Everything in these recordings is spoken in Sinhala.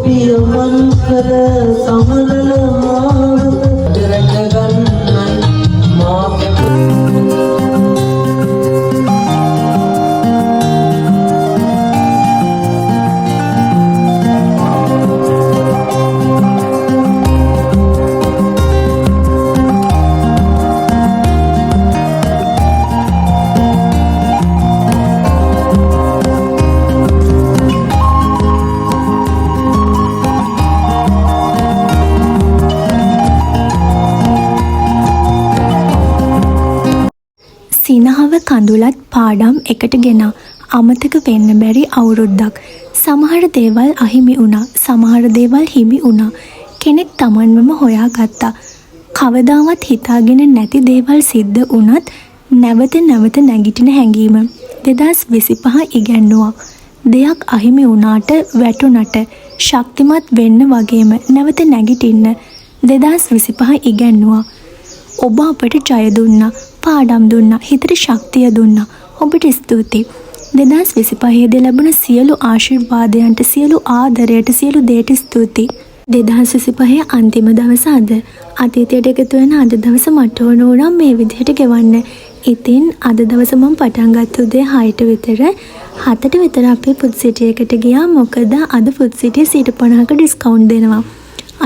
පියමන්කර සමනල මාවත රැකගන්නයි මා සිනහව කඳුලත් පාඩම් එකට ගෙන අමතක වෙන්න බැරි අවුරුද්දක්. සමහර දේවල් අහිමි වුණා. සමහර දේවල් හිමි වුණා. කෙනෙක් Tamanවම හොයාගත්තා. කවදාවත් හිතාගෙන නැති දේවල් සිද්ධ වුණත් නැවත නැවත නැගිටින හැඟීම. 2025 ඉගැන්නුවා. දෙයක් අහිමි වුණාට වැටුණට ශක්තිමත් වෙන්න වගේම නැවත නැගිටින්න 2025 ඉගැන්නුවා. ඔබ අපට ජය දුන්නා. පාඩම් දුන්නා. හිතට ශක්තිය දුන්නා. ඔබට ස්තුතියි. 2025 ලැබුණ සියලු ආශිර්වාදයන්ට, සියලු ආදරයට, සියලු දේට ස්තුතියි. 2025 අන්තිම දවස අද. අතීතයට එකතු වෙන අද දවස මට ඕන වුණා මේ විදිහට ගෙවන්න. ඉතින් අද දවස මම පටන් ගත්ත උදේ 6ට විතර 7ට විතර අපේ ෆුඩ් සිටි එකට ගියා. මොකද අද ෆුඩ් සිටියේ 50% ඩිස්කවුන්ට් දෙනවා.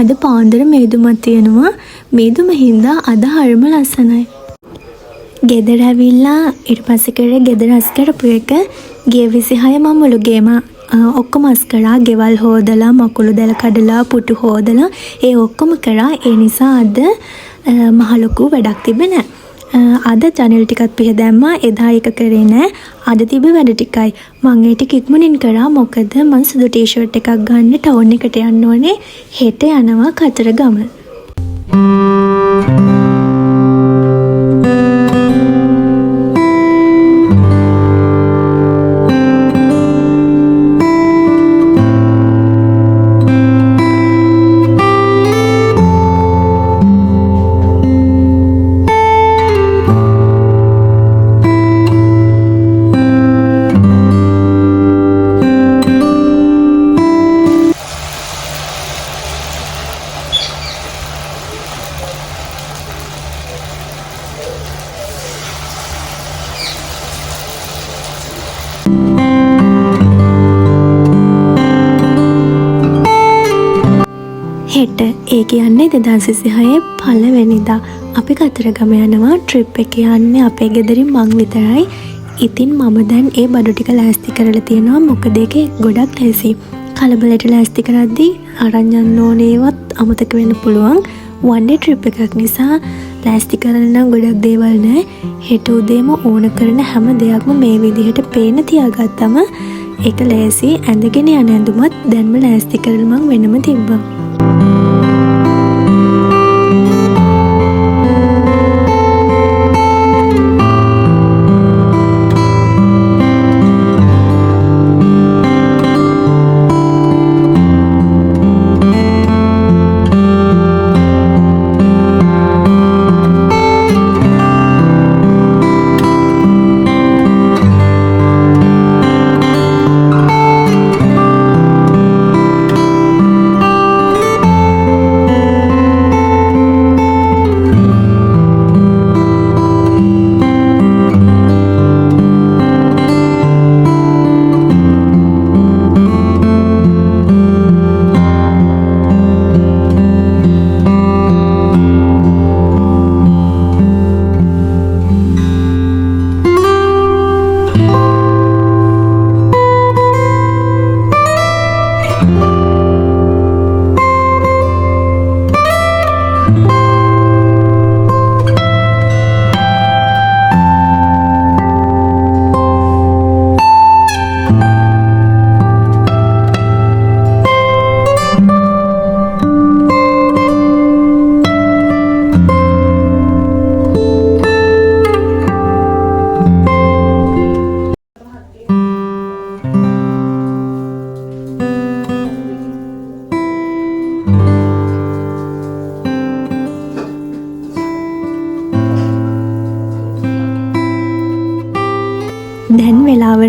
අද පාන්දර මේදුමක් තියෙනවා. මේදුම හින්දා අද හරිම ලස්සනයි. ගෙදර ඇවිල්ලා ඊට පස්සේ කරේ ගෙදර අස් කරපු එක ගිය 26 මම මුළු ගේම ඔක්කොම අස් කරා. ගෙවල් හොදලා, මකුළු දැල කඩලා, පුටු හොදලා ඒ ඔක්කොම කරා. ඒ නිසා අද මහ ලොකු වැඩක් තිබෙන්නේ නැහැ. අද ජනෙල් ටිකක් පිහ දැම්මා. එදා එක කරේ නැහැ. අද තිබ්බ වැඩ ටිකයි. මම ඒ ටික ඉක්මනින් කරා. මොකද මම සුදු ටී-ෂර්ට් එකක් ගන්න ටවුන් එකට යන්න ඕනේ. හෙට යනවා කතරගම. හෙට ඒ කියන්නේ 2026 පළවෙනිදා අපි කතරගම යනවා. ට්‍රිප් එක යන්නේ අපේ ගෙදරින් මං විතරයි. ඉතින් මම දැන් ඒ බඩු ටික ලෑස්ති කරලා තියෙනවා. මොකද ඒකේ ගොඩක් ලෑසි. කලබලට ලෑස්ති කරද්දී අරන් යන්න ඕනේවත් අමතක වෙන්න පුළුවන්. one day trip එකක් නිසා ලෑස්ති කරන්න නම් ගොඩක් දේවල් නැහැ. හෙට උදේම ඕන කරන හැම දෙයක්ම මේ විදිහට පේන තියාගත්තම ඒක ලෑසි. ඇඳගෙන යන ඇඳුමත් දැන්ම ලෑස්ති කරලා මං වෙනම තිබ්බා.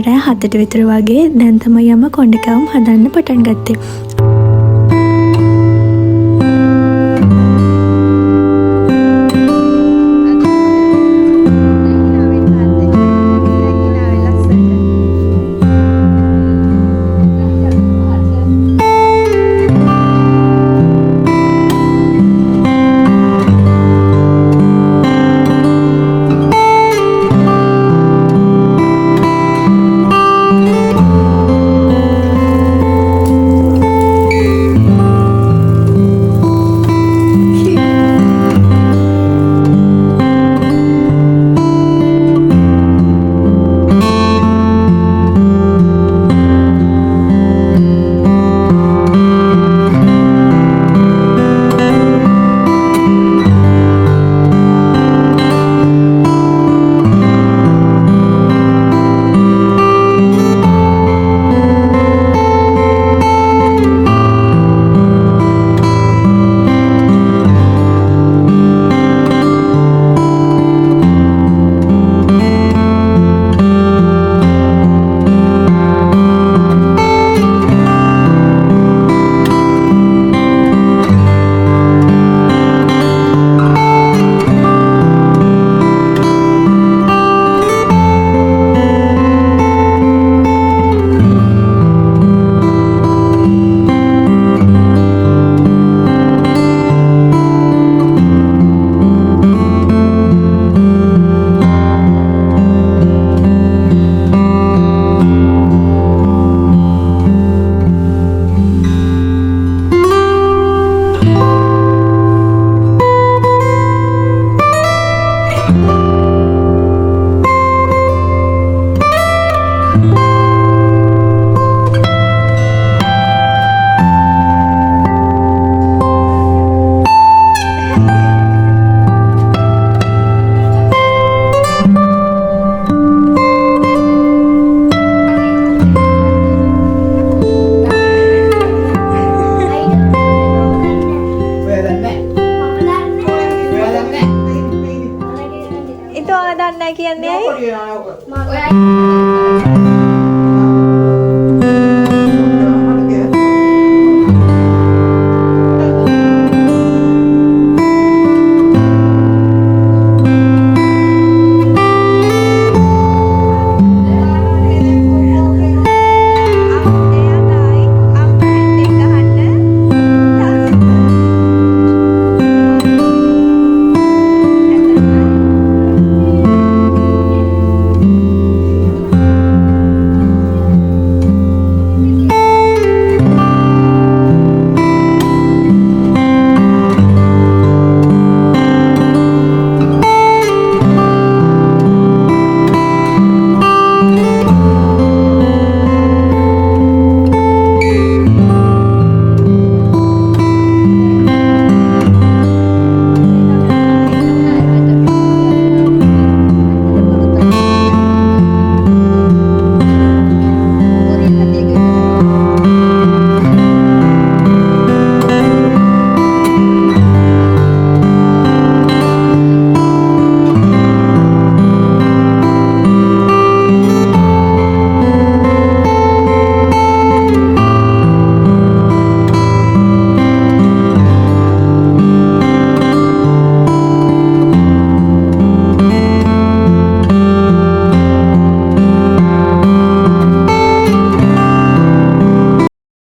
රෑ 7ට විතර වගේ දැන් තමයි අම්මා කොණ්ඩකවුම් හදන්න පටන් ගත්තේ. දන්නේ නැහැ කියන්නේ ඇයි?